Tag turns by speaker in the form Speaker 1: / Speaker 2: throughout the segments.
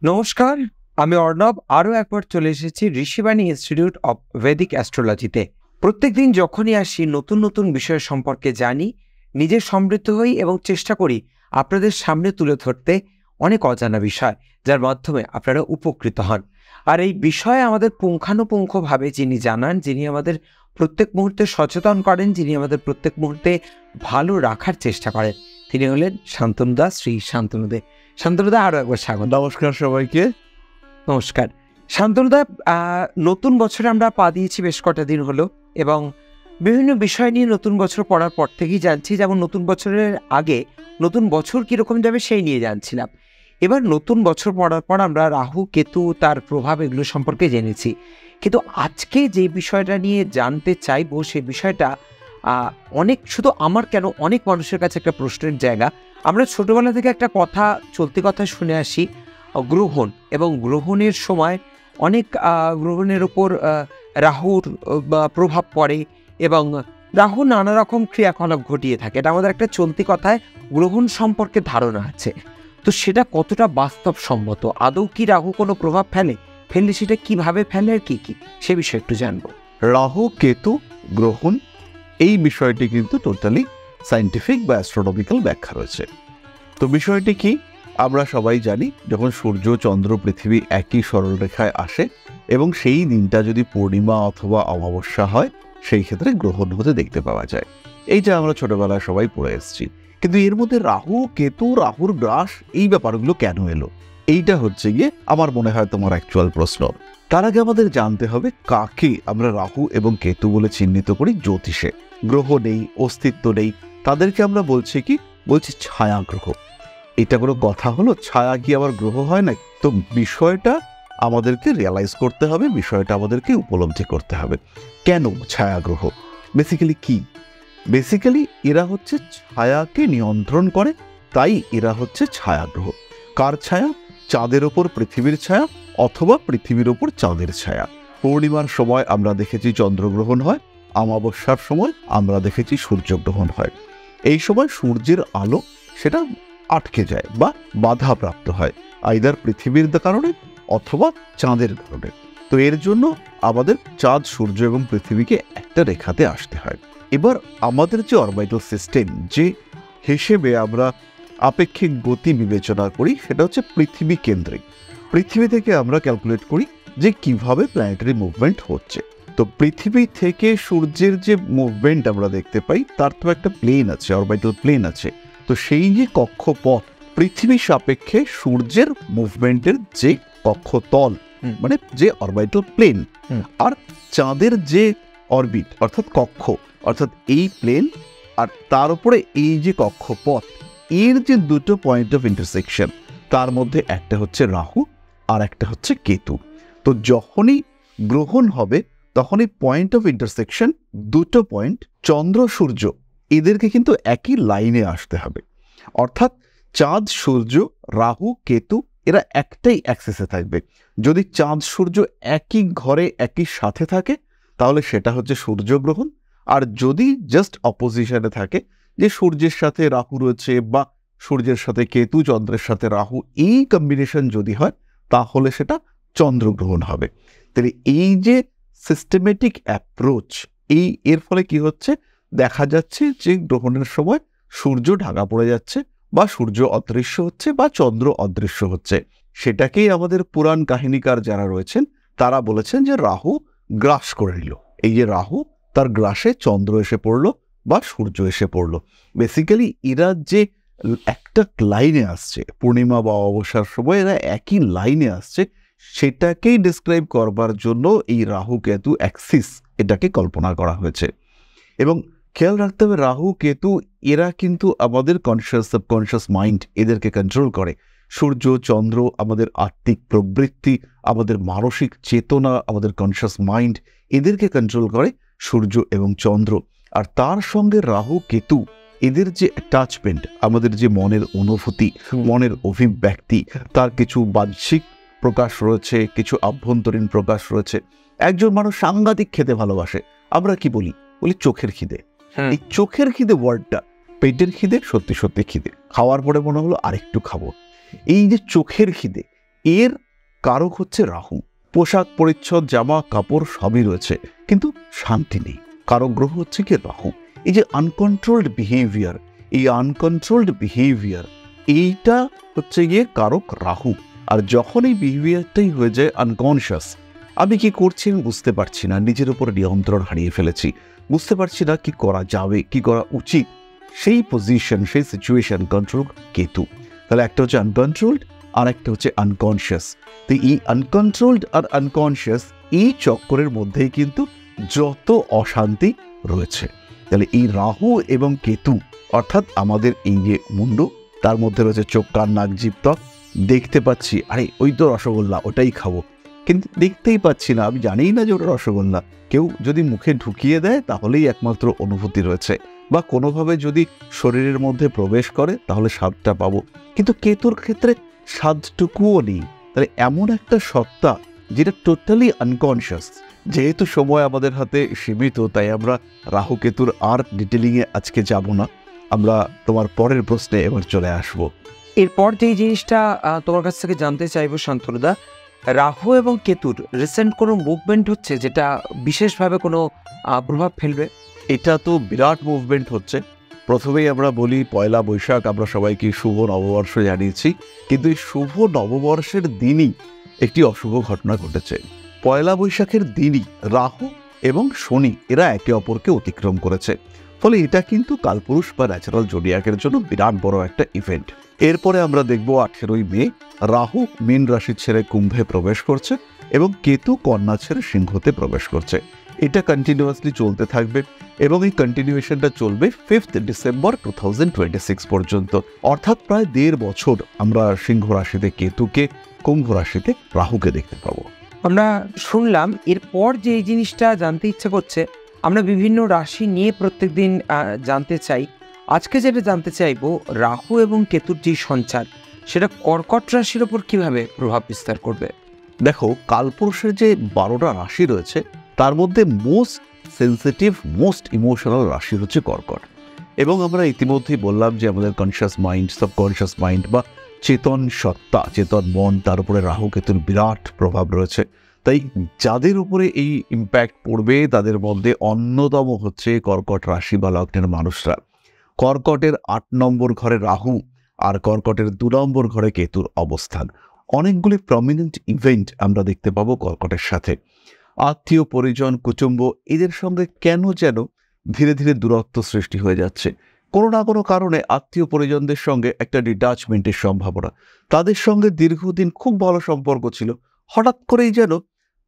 Speaker 1: নমস্কার, আমি অর্ণব আরও একবার চলে এসেছি ঋষিবাণী ইনস্টিটিউট অব ভেদিক অ্যাস্ট্রোলজিতে। প্রত্যেকদিন যখনই আসি নতুন নতুন বিষয় সম্পর্কে জানি, নিজে সমৃদ্ধ হই এবং চেষ্টা করি আপনাদের সামনে তুলে ধরতে অনেক অজানা বিষয়, যার মাধ্যমে আপনারা উপকৃত হন। আর এই বিষয়ে আমাদের পুঙ্খানুপুঙ্খভাবে যিনি জানান, যিনি আমাদের প্রত্যেক মুহূর্তে সচেতন করেন, যিনি আমাদের প্রত্যেক মুহূর্তে ভালো রাখার চেষ্টা করেন, তিনি হলেন শান্তনুদা, শ্রী শান্তনুদে। শান্তনুদা, আরও একবার স্বাগত।
Speaker 2: নমস্কার সবাইকে।
Speaker 1: নমস্কার শান্তনুদা। নতুন বছরে আমরা পা দিয়েছি বেশ কটা দিন হলো, এবং বিভিন্ন বিষয় নিয়ে নতুন বছর পড়ার পর থেকেই জানছি, যেমন নতুন বছরের আগে নতুন বছর কীরকম যাবে সেই নিয়ে জানছিলাম। এবার নতুন বছর পড়ার পর আমরা রাহু কেতু, তার প্রভাব, এগুলো সম্পর্কে জেনেছি। কিন্তু আজকে যে বিষয়টা নিয়ে জানতে চাইবো, সেই বিষয়টা অনেক, শুধু আমার কেন, অনেক মানুষের কাছে একটা প্রশ্নের জায়গা। আমরা ছোটবেলা থেকে একটা কথা, চলতি কথা শুনে আসি, গ্রহণ, এবং গ্রহণের সময় অনেক গ্রহণের ওপর রাহুর প্রভাব পড়ে, এবং রাহু নানা রকম ক্রিয়াকলাপ ঘটিয়ে থাকে। এটা আমাদের একটা চলতি কথায় গ্রহণ সম্পর্কে ধারণা আছে। তো সেটা কতটা বাস্তবসম্মত? আদৌ কি রাহু কোনো প্রভাব ফেললে সেটা কিভাবে ফেলে আর কি কি, সে বিষয়ে একটু জানবো।
Speaker 2: রাহু কেতু গ্রহণ, এই বিষয়টি কিন্তু টোটালি সায়েন্টিফিক বা অ্যাস্ট্রোনমিক্যাল ব্যাখ্যা রয়েছে। তো বিষয়টি কি, আমরা সবাই জানি, যখন সূর্য, চন্দ্র, পৃথিবী একই সরলরেখায় আসে এবং সেই দিনটা যদি পূর্ণিমা অথবা অমাবস্যা হয়, সেই ক্ষেত্রে গ্রহণ হতে দেখতে পাওয়া যায়। এইটা আমরা ছোটবেলায় সবাই পড়ে এসেছি। কিন্তু এর মধ্যে রাহু কেতু, রাহুর গ্রাস, এই ব্যাপারগুলো কেন এলো, এইটা হচ্ছে গিয়ে আমার মনে হয় তোমার অ্যাকচুয়াল প্রশ্ন। তার আগে আমাদের জানতে হবে কাকে আমরা রাহু এবং কেতু বলে চিহ্নিত করি জ্যোতিষে। গ্রহ নেই, অস্তিত্ব নেই, তাদেরকে আমরা বলছি ছায়া গ্রহ। এটা কোনো কথা হলো? ছায়া কি আবার গ্রহ হয় না? তো বিষয়টা আমাদেরকে রিয়ালাইজ করতে হবে, বিষয়টা আমাদেরকে উপলব্ধি করতে হবে। কেন ছায়া গ্রহ? বেসিক্যালি এরা হচ্ছে ছায়াকে নিয়ন্ত্রণ করে, তাই এরা হচ্ছে ছায়া গ্রহ। কার ছায়া? চাঁদের ওপর পৃথিবীর ছায়া, অথবা পৃথিবীর ওপর চাঁদের ছায়া। পূর্ণিমার সময় আমরা দেখেছি চন্দ্রগ্রহণ হয়, অমাবস্যার সময় আমরা দেখেছি সূর্যগ্রহণ হয়। এই সময় সূর্যের আলো সেটা আটকে যায় বা বাধাপ্রাপ্ত হয়, আইদার পৃথিবীর কারণে অথবা চাঁদের কারণে। তো এর জন্য আমাদের চাঁদ, সূর্য এবং পৃথিবীকে একটা রেখাতে আসতে হয়। এবার আমাদের যে অরবিটাল সিস্টেম, যে হিসেবে আমরা আপেক্ষিক গতি বিবেচনা করি, সেটা হচ্ছে পৃথিবী কেন্দ্রিক। পৃথিবী থেকে আমরা ক্যালকুলেট করি যে কিভাবে প্ল্যানেটারি মুভমেন্ট হচ্ছে। তো পৃথিবী থেকে সূর্যের যে মুভমেন্ট আমরা দেখতে পাই, তার তো একটা প্লেন আছে, অরবিটাল প্লেন আছে। তো সেই যে কক্ষপথ, পৃথিবী সাপেক্ষে সূর্যের মুভমেন্টের যে কক্ষতল, মানে যে অরবিটাল প্লেন, আর চাঁদের যে অরবিট অর্থাৎ কক্ষ, অর্থাৎ এই প্লেন, আর তার উপরে এই যে কক্ষপথ, এর যে দুটো পয়েন্ট অফ ইন্টারসেকশন, তার মধ্যে একটা হচ্ছে রাহু আর একটা হচ্ছে কেতু। তো যখনই গ্রহণ হবে, তখনই পয়েন্ট অফ ইন্টারসেকশন, দুটো পয়েন্ট, চন্দ্র সূর্য, এদেরকে কিন্তু একই লাইনে আসতে হবে। অর্থাৎ চাঁদ, সূর্য, রাহু, কেতু, এরা একটাই অ্যাক্সিসে থাকবে। যদি চাঁদ সূর্য একই ঘরে একই সাথে থাকে, তাহলে সেটা হচ্ছে সূর্যগ্রহণ। আর যদি জাস্ট অপোজিশনে থাকে, যে সূর্যের সাথে রাহু রয়েছে বা সূর্যের সাথে কেতু, চন্দ্রের সাথে রাহু, এই কম্বিনেশন যদি হয়, তাহলে সেটা চন্দ্রগ্রহণ হবে। তাহলে এই যে সিস্টেমেটিক অ্যাপ্রোচ, এর ফলে কি হচ্ছে, দেখা যাচ্ছে যে গ্রহণের সময় সূর্য ঢাকা পড়ে যাচ্ছে, বা সূর্য অদৃশ্য হচ্ছে, বা চন্দ্র অদৃশ্য হচ্ছে। সেটাকেই আমাদের পুরাণ কাহিনীকার যারা রয়েছেন, তারা বলেছেন যে রাহু গ্রাস করে নিল। এই যে রাহু, তার গ্রাসে চন্দ্র এসে পড়লো বা সূর্য এসে পড়লো। বেসিক্যালি এরা যে একটা লাইনে আসছে, পূর্ণিমা বা অমাবস্যার সময় এরা একই লাইনে আসছে, সেটাকেই ডিসক্রাইব করবার জন্য এই রাহু কেতু অ্যাক্সিস, এটাকে কল্পনা করা হয়েছে। এবং খেয়াল রাখতে হবে, রাহু কেতু এরা কিন্তু আমাদের কনসিয়াস, সাবকনসিয়াস মাইন্ড, এদেরকে কন্ট্রোল করে। সূর্য, চন্দ্র আমাদের আত্মিক প্রবৃত্তি, আমাদের মানসিক চেতনা, আমাদের কনসিয়াস মাইন্ড, এদেরকে কন্ট্রোল করে সূর্য এবং চন্দ্র। আর তার সঙ্গে রাহু কেতু, এদের যে অ্যাটাচমেন্ট, আমাদের যে মনের অনুভূতি, মনের অভিব্যক্তি, তার কিছু বাহ্যিক প্রকাশ রয়েছে, কিছু আভ্যন্তরীণ প্রকাশ রয়েছে। একজন মানুষ সাংঘাতিক খেতে ভালোবাসে, আমরা কি বলি চোখের খিদে। এই চোখের খিদে ওয়ার্ডটা, পেটের খিদে সত্যি সত্যি খিদে, খাওয়ার পরে মনে হলো আরেকটু খাবো। এই যে চোখের খিদে, এর কারক হচ্ছে রাহু। পোশাক পরিচ্ছদ, জামা কাপড় সবই রয়েছে, কিন্তু শান্তি নেই। কারক গ্রহ হচ্ছে কি রাহু। এই যে আনকন্ট্রোলড বিহেভিয়ার, এই আনকন্ট্রোলড বিহেভিয়ার এইটা হচ্ছে গিয়ে কারক রাহু। আর যখন এই বিহেভিয়ারটাই হয়ে যায় আনকনশিয়াস, আমি কি করছি আমি বুঝতে পারছি না, নিজের উপর নিয়ন্ত্রণ হারিয়ে ফেলেছি, বুঝতে পারছি না কি করা যাবে, কি করা উচিত, সেই পজিশন, সেই সিচুয়েশন কন্ট্রোল কেতু। তাহলে একটা হচ্ছে আনকন্ট্রোলড আর একটা হচ্ছে আনকনশিয়াস। তো এই আনকন্ট্রোলড আর আনকনশিয়াস এই চক্করের মধ্যেই কিন্তু যত অশান্তি রয়েছে। তাহলে এই রাহু এবং কেতু অর্থাৎ আমাদের এই যে মুন্ডু, তার মধ্যে রয়েছে চোখ, কান, নাক, জিভ, ত্বক। দেখতে পাচ্ছি আরে ওই তো রসগোল্লা, ওটাই খাবো, কিন্তু দেখতেই পাচ্ছি না, আমি জানিই না যে ওটা রসগোল্লা। কেউ যদি মুখে ঢুকিয়ে দেয় তাহলেই একমাত্র অনুভূতি রয়েছে, বা কোনোভাবে যদি শরীরের মধ্যে প্রবেশ করে তাহলে স্বাদটা পাবো। কিন্তু কেতুর ক্ষেত্রে স্বাদটুকুও নেই। তাহলে এমন একটা সত্তা যেটা টোটালি আনকনশিয়াস। যেহেতু সময় আমাদের হাতে সীমিত, তাই আমরা রাহু কেতুর আর ডিটেলিংয়ে আজকে যাব না। আমরা তোমার পরের প্রশ্নে এবার চলে আসব।
Speaker 1: এরপর যেই জিনিসটা তোমার কাছ থেকে জানতে চাইবো শান্তনুদা, রাহু এবং কেতুর রিসেন্ট কোনো মুভমেন্ট হচ্ছে যেটা বিশেষভাবে কোনো প্রভাব ফেলবে?
Speaker 2: এটা তো বিরাট মুভমেন্ট হচ্ছে। প্রথমেই আমরা বলি পয়লা বৈশাখ আমরা সবাইকে শুভ নববর্ষ জানিয়েছি, কিন্তু এই শুভ নববর্ষের দিনই একটি অশুভ ঘটনা ঘটেছে। পয়লা বৈশাখের দিনই রাহু এবং শনি এরা একে অপরকে অতিক্রম করেছে। ফলে এটা কিন্তু কালপুরুষ বা ন্যাচারাল জোডিয়াকের জন্য বিরাট বড় একটা ইভেন্ট। এরপরে আমরা দেখব 18ই মে রাহু মীন রাশি ছেড়ে কুম্ভে প্রবেশ করছে এবং কেতু কন্যা ছেড়ে সিংহতে প্রবেশ করছে। এটা কন্টিনিউয়াসলি চলতে থাকবে এবং এই কন্টিনিউয়েশনটা চলবে 5 ডিসেম্বর 2026 পর্যন্ত। অর্থাৎ প্রায় 1.5 বছর আমরা সিংহ রাশিতে কেতুকে, কুম্ভ রাশিতে রাহুকে দেখতে পাবো।
Speaker 1: আমরা শুনলাম। এরপর যে এই জিনিসটা জানতে ইচ্ছে করছে, আমরা বিভিন্ন রাশি নিয়ে প্রত্যেকদিন জানতে চাই। আজকে যেটা জানতে চাইবো, রাহু এবং কেতুর যে সঞ্চার সেটা কর্কট রাশির ওপর কিভাবে প্রভাব বিস্তার করবে?
Speaker 2: দেখো, কালপুরুষের যে 12টা রাশি রয়েছে তার মধ্যে মোস্ট সেন্সিটিভ, মোস্ট ইমোশনাল রাশি হচ্ছে কর্কট। এবং আমরা ইতিমধ্যেই বললাম যে আমাদের কনসিয়াস মাইন্ড, সাবকনসিয়াস মাইন্ড বা চেতন সত্তা, চেতন মন, তার উপরে রাহু কেতুর বিরাট প্রভাব রয়েছে। তাই যাদের উপরে এই ইম্প্যাক্ট পড়বে তাদের মধ্যে অন্যতম হচ্ছে কর্কট রাশি বা লগ্নের মানুষরা। কর্কটের 8 নম্বর ঘরে রাহু আর কর্কটের 2 নম্বর ঘরে কেতুর অবস্থান। অনেকগুলি প্রমিনেন্ট ইভেন্ট আমরা দেখতে পাবো কর্কটের সাথে। আত্মীয় পরিজন, কুটুম্ব এদের সঙ্গে কেন যেন ধীরে ধীরে দূরত্ব সৃষ্টি হয়ে যাচ্ছে। কোনো না কোনো কারণে আত্মীয় পরিজনদের সঙ্গে একটা ডিটাচমেন্টের সম্ভাবনা। তাদের সঙ্গে দীর্ঘদিন খুব ভালো সম্পর্ক ছিল, হঠাৎ করেই যেন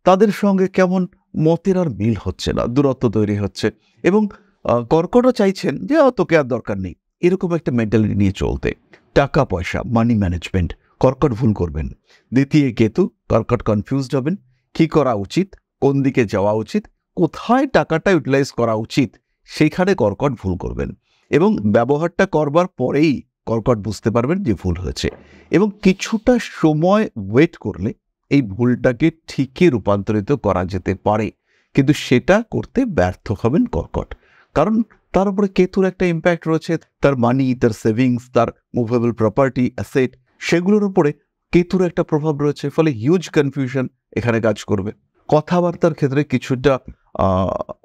Speaker 2: তাদের সঙ্গে কেমন মতের আর মিল হচ্ছে না, দূরত্ব তৈরি হচ্ছে। এবং কর্কটও চাইছেন যে তোকে আর দরকার নেই, এরকম একটা মেন্টালিটি নিয়ে চলতে। টাকা পয়সা, মানি ম্যানেজমেন্ট কর্কট ভুল করবেন। দ্বিতীয় কেতু, কর্কট কনফিউজড হবেন, কি করা উচিত, কোন দিকে যাওয়া উচিত, কোথায় টাকাটা ইউটিলাইজ করা উচিত, সেইখানে কর্কট ভুল করবেন। এবং ব্যবহারটা করবার পরেই কর্কট বুঝতে পারবেন যে ভুল হয়েছে, এবং কিছুটা সময় ওয়েট করলে এই ভুলটাকে ঠিকই রূপান্তরিত করা যেতে পারে। কিন্তু সেটা করতে ব্যর্থ হবেন কর্কট, কারণ তার উপরে কেতুর একটা ইম্প্যাক্ট রয়েছে। তার মানি, তার সেভিংস, তার মুভেবল প্রপার্টি, অ্যাসেট, সেগুলোর উপরে কেতুর একটা প্রভাব রয়েছে। ফলে হিউজ কনফিউশন এখানে কাজ করবে। কথাবার্তার ক্ষেত্রে কিছুটা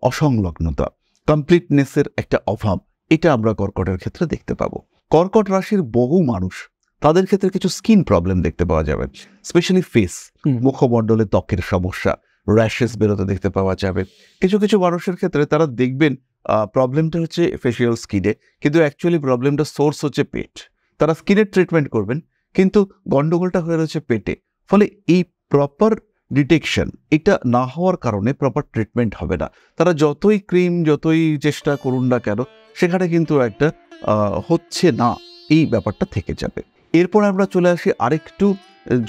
Speaker 2: অসংলগ্নতা, কমপ্লিটনেসের একটা অভাব, এটা আমরা কর্কটের ক্ষেত্রে দেখতে পাবো। কর্কট রাশির বহু মানুষ, তাদের ক্ষেত্রে কিছু স্কিন প্রবলেম দেখতে পাওয়া যাবে, স্পেশালি ফেস, মুখমণ্ডলে ত্বকের সমস্যা, র্যাশেস বেরোতে দেখতে পাওয়া যাবে। কিছু কিছু মানুষের ক্ষেত্রে তারা দেখবেন প্রবলেমটা হচ্ছে ফেশিয়াল স্কিনে, কিন্তু অ্যাকচুয়ালি প্রবলেমটা সোর্স হচ্ছে পেট। তারা স্কিনের ট্রিটমেন্ট করবেন, কিন্তু গন্ডগোলটা হয়ে রয়েছে পেটে। ফলে এই প্রপার ডিটেকশন এটা না হওয়ার কারণে প্রপার ট্রিটমেন্ট হবে না। তারা যতই ক্রিম, যতই চেষ্টা করুন না কেন, সেখানে কিন্তু একটা হচ্ছে না, এই ব্যাপারটা থেকে যাবে। এরপর আমরা চলে আসি আরেকটু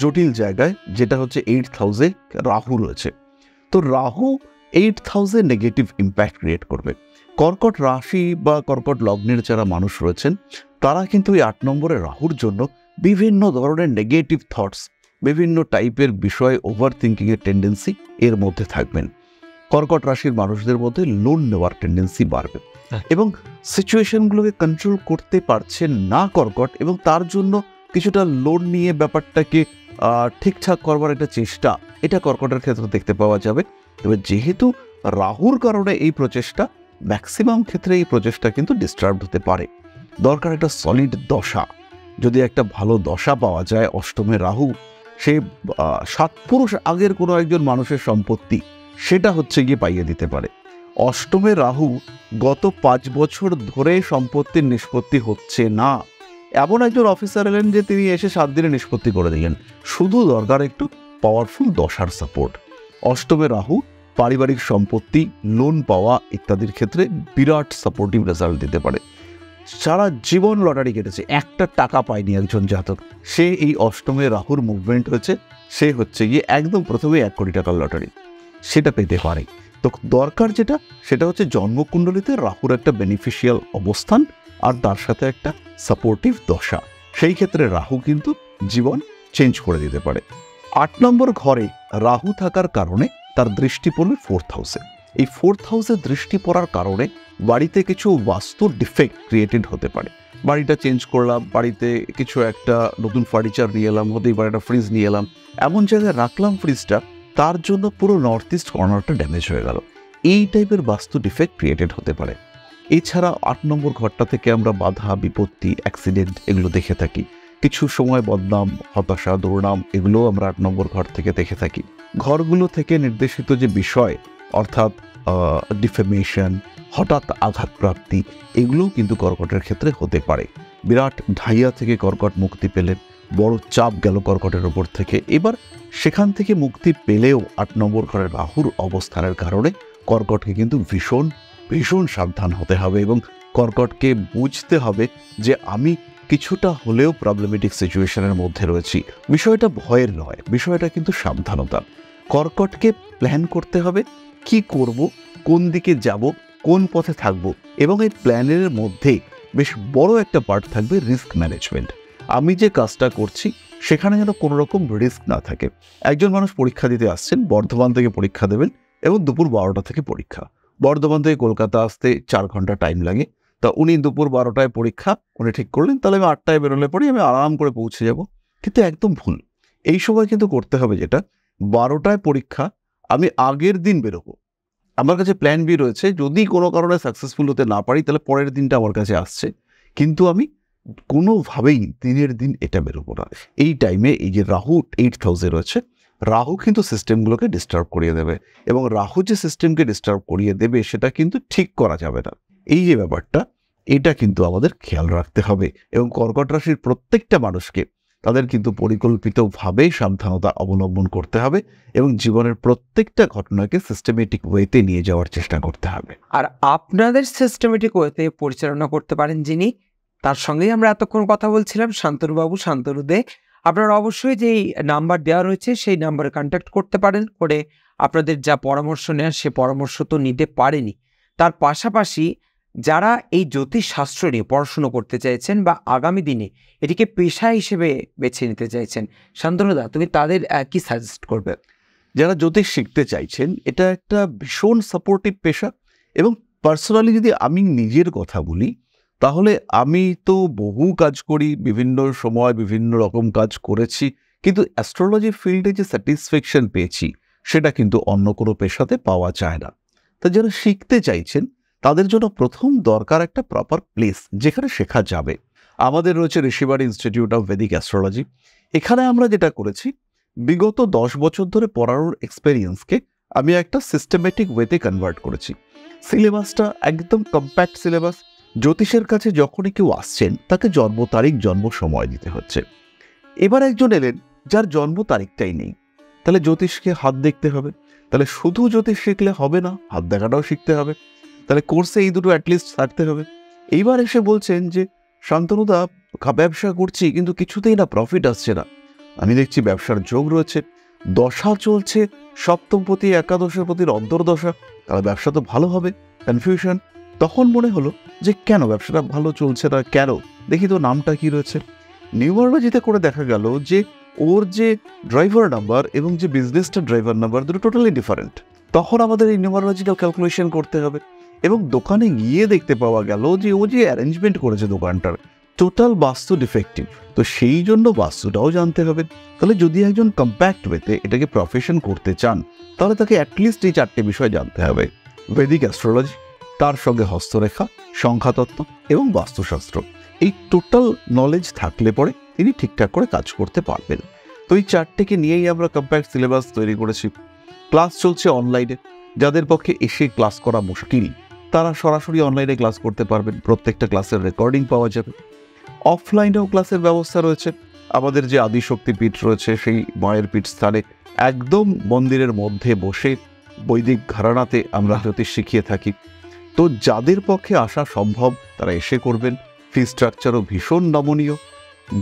Speaker 2: জটিল জায়গায়, যেটা হচ্ছে 8th হাউসে রাহু রয়েছে। তো রাহু 8th হাউসে নেগেটিভ ইম্প্যাক্ট ক্রিয়েট করবে। কর্কট রাশি বা কর্কট লগ্নের যারা মানুষ রয়েছেন তারা কিন্তু এই 8 নম্বরে রাহুর জন্য বিভিন্ন ধরনের নেগেটিভ থটস, বিভিন্ন টাইপের বিষয়, ওভার থিঙ্কিংয়ের টেন্ডেন্সি এর মধ্যে থাকবেন। কর্কট রাশির মানুষদের মধ্যে লোন নেওয়ার টেন্ডেন্সি বাড়বে এবং সিচুয়েশনগুলোকে কন্ট্রোল করতে পারছেন না কর্কট, এবং তার জন্য কিছুটা লোন নিয়ে ব্যাপারটাকে ঠিকঠাক করবার একটা চেষ্টা, এটা কর্কটের ক্ষেত্রে দেখতে পাওয়া যাবে। তবে যেহেতু রাহুর কারণে এই প্রচেষ্টা, ম্যাক্সিমাম ক্ষেত্রে এই প্রচেষ্টা কিন্তু ডিস্টার্ব হতে পারে। দরকার একটা সলিড দশা। যদি একটা ভালো দশা পাওয়া যায়, অষ্টমে রাহু, সে 7 পুরুষ আগের কোনো একজন মানুষের সম্পত্তি, সেটা হচ্ছে গিয়ে পাইয়ে দিতে পারে। অষ্টমে রাহু গত 5 বছর ধরে সম্পত্তির নিষ্পত্তি হচ্ছে না, এমন একজন অফিসার এলেন যে তিনি এসে 7 দিনে নিষ্পত্তি করে দিলেন। শুধু দরকার একটু পাওয়ারফুল দশার সাপোর্ট। অষ্টমে রাহু পারিবারিক সম্পত্তি, লোন পাওয়া ইত্যাদির ক্ষেত্রে বিরাট সাপোর্টিভ রেজাল্ট দিতে পারে। সারা জীবন লটারি কেটেছে, একটা টাকা পায়নি একজন জাতক, সে এই অষ্টমে রাহুর মুভমেন্ট হয়েছে, সে হচ্ছে গিয়ে একদম প্রথমে 1 কোটি টাকার লটারি সেটা পেতে পারে। তো দরকার যেটা, সেটা হচ্ছে জন্মকুণ্ডলিতে রাহুর একটা বেনিফিশিয়াল অবস্থান আর তার সাথে একটা সাপোর্টিভ দশা। সেই ক্ষেত্রে রাহু কিন্তু জীবন চেঞ্জ করে দিতে পারে। 8 নম্বর ঘরে রাহু থাকার কারণে তার দৃষ্টি পড়বে 4th হাউসে। এই 4th হাউসে দৃষ্টি পড়ার কারণে বাড়িতে কিছু বাস্তু ডিফেক্ট ক্রিয়েটেড হতে পারে। বাড়িটা চেঞ্জ করলাম, বাড়িতে কিছু একটা নতুন ফার্নিচার নিয়ে এলাম, হতেই পারে একটা ফ্রিজ নিয়ে এলাম, এমন জায়গায় রাখলাম ফ্রিজটা, তার জন্য পুরো নর্থ ইস্ট কর্নারটা ড্যামেজ হয়ে গেল। এই টাইপের বাস্তু ডিফেক্ট ক্রিয়েটেড হতে পারে। এছাড়া 8 নম্বর ঘরটা থেকে আমরা বাধা, বিপত্তি, অ্যাক্সিডেন্ট এগুলো দেখে থাকি। কিছু সময় বদনাম, হতাশা, দুর্নাম এগুলোও আমরা 8 নম্বর ঘর থেকে দেখে থাকি। ঘরগুলো থেকে নির্দেশিত যে বিষয়, অর্থাৎ ডিফেমেশন, হঠাৎ আঘাতপ্রাপ্তি, এগুলোও কিন্তু কর্কটের ক্ষেত্রে হতে পারে। বিরাট ঢাইয়া থেকে কর্কট মুক্তি পেলেন, বড় চাপ গেল কর্কটের ওপর থেকে। এবার সেখান থেকে মুক্তি পেলেও 8 নম্বর ঘরের রাহুর অবস্থানের কারণে কর্কটকে কিন্তু ভীষণ ভীষণ সাবধান হতে হবে এবং কর্কটকে বুঝতে হবে যে আমি কিছুটা হলেও প্রবলেমেটিক সিচুয়েশনের মধ্যে রয়েছি। বিষয়টা ভয়ের নয়, বিষয়টা কিন্তু সাবধানতা। কর্কটকে প্ল্যান করতে হবে, কি করব, কোন দিকে যাব, কোন পথে থাকব, এবং এই প্ল্যানের মধ্যে বেশ বড় একটা পার্ট থাকবে রিস্ক ম্যানেজমেন্ট। আমি যে কাজটা করছি সেখানে যেন কোনো রকম রিস্ক না থাকে। একজন মানুষ পরীক্ষা দিতে আসছেন, বর্ধমান থেকে পরীক্ষা দেবেন এবং দুপুর 12টা থেকে পরীক্ষা। বর্ধমান থেকে কলকাতা আসতে 4 ঘন্টা টাইম লাগে। তা উনি দুপুর 12টায় পরীক্ষা উনি ঠিক করলেন, তাহলে আমি 8টায় বেরোলে পরেই আমি আরাম করে পৌঁছে যাব। কিন্তু একদম ভুল। এই সময় কিন্তু করতে হবে যেটা, 12টায় পরীক্ষা, আমি আগের দিন বেরোবো। আমার কাছে প্ল্যান বি রয়েছে, যদি কোনো কারণে সাকসেসফুল হতে না পারি তাহলে পরের দিনটা আমার কাছে আসছে, কিন্তু আমি কোনোভাবেই দিনের দিন এটা বেরোবো না। এই টাইমে এই যে রাহু 8th হাউসে রয়েছে, রাহু কিন্তু সিস্টেমগুলোকে ডিস্টার্ব করিয়ে দেবে, এবং রাহু যে সিস্টেমকে ডিস্টার্ব করিয়ে দেবে সেটা কিন্তু ঠিক করা যাবে না। এই যে ব্যাপারটা, এটা কিন্তু আমাদের খেয়াল রাখতে হবে। এবং কর্কট রাশির প্রত্যেকটা মানুষকে তাদের কিন্তু পরিকল্পিতভাবে সাবধানতা অবলম্বন করতে হবে এবং জীবনের প্রত্যেকটা ঘটনাকে সিস্টেমেটিক ওয়েতে নিয়ে যাওয়ার চেষ্টা করতে হবে।
Speaker 1: আর আপনাদের সিস্টেমেটিক ওয়েতে পরিচালনা করতে পারেন যিনি, তার সঙ্গেই আমরা এতক্ষণ কথা বলছিলাম, শান্তনুবাবু, শান্তনু দে। আপনারা অবশ্যই যেই নাম্বার দেওয়া রয়েছে সেই নাম্বারে কন্ট্যাক্ট করতে পারেন, করে আপনাদের যা পরামর্শ নেওয়ার সে পরামর্শ তো নিতে পারেনি। তার পাশাপাশি যারা এই জ্যোতিষশাস্ত্র নিয়ে পড়াশুনো করতে চাইছেন বা আগামী দিনে এটিকে পেশা হিসেবে বেছে নিতে চাইছেন, শান্তনুদা তুমি তাদের কি সাজেস্ট করবে?
Speaker 2: যারা জ্যোতিষ শিখতে চাইছেন, এটা একটা ভীষণ সাপোর্টিভ পেশা। এবং পার্সোনালি যদি আমি নিজের কথা বলি, তাহলে আমি তো বহু কাজ করি, বিভিন্ন সময় বিভিন্ন রকম কাজ করেছি, কিন্তু অ্যাস্ট্রোলজি ফিল্ডে যে স্যাটিসফ্যাকশন পেয়েছি সেটা কিন্তু অন্য কোনো পেশাতে পাওয়া যায় না। তা যারা শিখতে চাইছেন তাদের জন্য প্রথম দরকার একটা প্রপার প্লেস যেখানে শেখা যাবে। আমাদের রয়েছে Rishibari institute of Vedic astrology. এখানে আমরা যেটা করেছি, বিগত 10 বছর ধরে পড়ানোর এক্সপেরিয়েন্সকে আমি একটা সিস্টেমেটিক ওয়েতে কনভার্ট করেছি। সিলেবাসটা একদম কম্প্যাক্ট সিলেবাস। জ্যোতিষের কাছে যখনই কেউ আসছেন তাকে জন্ম তারিখ, জন্ম সময় দিতে হচ্ছে। এবার একজন এলেন যার জন্ম তারিখটাই নেই, তাহলে জ্যোতিষকে হাত দেখতে হবে। তাহলে শুধু জ্যোতিষ শিখলে হবে না, হাত দেখাটাও শিখতে হবে। তাহলে কোর্সে এই দুটো অ্যাটলিস্ট থাকতে হবে। এইবার এসে বলছেন যে শান্তনুদা, ব্যবসা করছি কিন্তু কিছুতেই না প্রফিট আসছে না। আমি দেখছি ব্যবসার যোগ রয়েছে, দশা চলছে, সপ্তমপতি একাদশপতির অন্তর্দশা, তাহলে ব্যবসা তো ভালো হবে। কনফিউশন। তখন মনে হলো যে কেন ব্যবসাটা ভালো চলছে না, কেন দেখি তো নামটা কি রয়েছে। নিউমারোলজিতে করে দেখা গেল যে ওর যে ড্রাইভার নাম্বার এবং যে বিজনেসটা ড্রাইভার নাম্বার দুটো টোটালি ডিফারেন্ট। তখন আমাদের এই নিউমারোলজিটাও ক্যালকুলেশন করতে হবে। এবং দোকানে গিয়ে দেখতে পাওয়া গেল যে ও যে অ্যারেঞ্জমেন্ট করেছে দোকানটার, টোটাল বাস্তু ডিফেক্টিভ, তো সেই জন্য বাস্তুটাও জানতে হবে। তাহলে যদি একজন কম্প্যাক্ট ওয়েতে এটাকে প্রফেশন করতে চান, তাহলে তাকে অ্যাটলিস্ট এই 4টে বিষয় জানতে হবে: বৈদিক অ্যাস্ট্রোলজি, তার সঙ্গে হস্তরেখা, সংখ্যাতত্ত্ব এবং বাস্তুশাস্ত্র। এই টোটাল নলেজ থাকলে পরে তিনি ঠিকঠাক করে কাজ করতে পারবেন। তো এই 4টেকে নিয়েই আমরা কম্প্যাক্ট সিলেবাস তৈরি করেছি। ক্লাস চলছে অনলাইনে। যাদের পক্ষে এসে ক্লাস করা মুশকিল, তারা সরাসরি অনলাইনে ক্লাস করতে পারবেন। প্রত্যেকটা ক্লাসের রেকর্ডিং পাওয়া যাবে। অফলাইনেও ক্লাসের ব্যবস্থা রয়েছে। আমাদের যে আদিশক্তি পীঠ রয়েছে, সেই মায়ের পীঠ স্থানে একদম মন্দিরের মধ্যে বসে বৈদিক ঘরানাতে আমরা জ্যোতিষ শিখিয়ে থাকি। তো যাদের পক্ষে আসা সম্ভব তারা এসে করবেন। ফি স্ট্রাকচারও ভীষণ নমনীয়।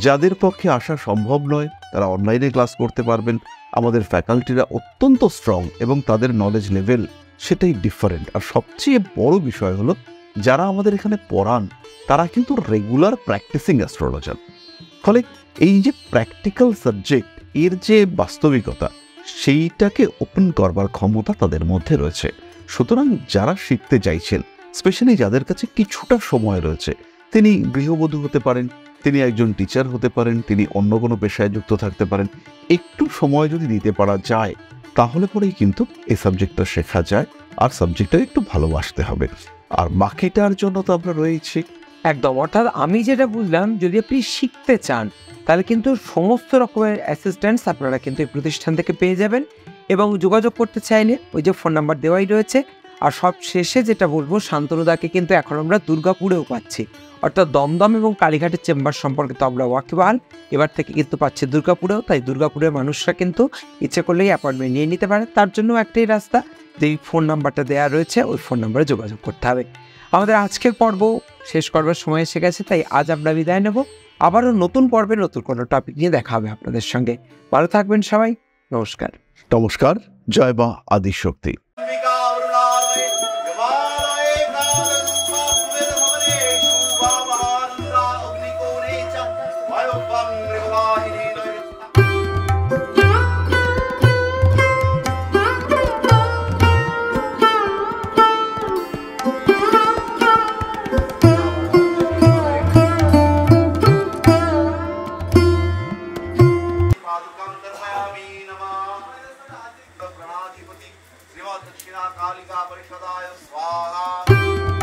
Speaker 2: যাদের পক্ষে আসা সম্ভব নয় তারা অনলাইনে ক্লাস করতে পারবেন। আমাদের ফ্যাকাল্টিরা অত্যন্ত স্ট্রং এবং তাদের নলেজ লেভেল সেটাই ডিফারেন্ট। আর সবচেয়ে বড় বিষয় হলো, যারা আমাদের এখানে পড়ান তারা কিন্তু রেগুলার প্র্যাকটিসিং অ্যাস্ট্রোলজার। ফলে এই যে প্র্যাকটিক্যাল সাবজেক্ট, এর যে বাস্তবিকতা, সেইটাকে ওপেন করবার ক্ষমতা তাদের মধ্যে রয়েছে। সুতরাং যারা শিখতে চাইছেন, স্পেশালি যাদের কাছে কিছুটা সময় রয়েছে, তিনি গৃহবধূ হতে পারেন, তিনি একজন টিচার হতে পারেন, তিনি অন্য কোনো পেশায় যুক্ত থাকতে পারেন, একটু সময় যদি দিতে পারা যায় তাহলে পরেই কিন্তু এই সাবজেক্টটা শেখা যায়। আর সাবজেক্টটা একটু ভালোবাসতে হবে। আর বাকিটার জন্য তো আমরা রয়েছি।
Speaker 1: একদম, অর্থাৎ আমি যেটা বুঝলাম, যদি আপনি শিখতে চান তাহলে কিন্তু সমস্ত রকমের অ্যাসিস্ট্যান্টস আপনারা কিন্তু এই প্রতিষ্ঠান থেকে পেয়ে যাবেন। এবং যোগাযোগ করতে চাইলে ওই যে ফোন নাম্বার দেওয়াই রয়েছে। আর সব শেষে যেটা বলবো, শান্তনুদাকে কিন্তু এখন আমরা দুর্গাপুরেও পাচ্ছি। অর্থাৎ দমদম এবং কালীঘাটের চেম্বার সম্পর্কে তো আমরা ওয়াকিবহাল, এবার থেকে কিন্তু পাচ্ছি দুর্গাপুরেও। তাই দুর্গাপুরের মানুষরা কিন্তু ইচ্ছে করলেই অ্যাপয়েন্টমেন্ট নিয়ে নিতে পারে। তার জন্য একটাই রাস্তা, যেই ফোন নাম্বারটা দেওয়া রয়েছে ওই ফোন নাম্বারে যোগাযোগ করতে হবে। আমাদের আজকের পর্ব শেষ করবার সময় এসে গেছে, তাই আজ আমরা বিদায় নেব। আবারও নতুন পর্বে নতুন কোনো টপিক নিয়ে দেখা হবে আপনাদের সঙ্গে। ভালো থাকবেন সবাই, নমস্কার।
Speaker 2: নমস্কার। জয় মা আদিশক্তি।
Speaker 3: दक्षिणा कालिका परिषदाय स्वाहा।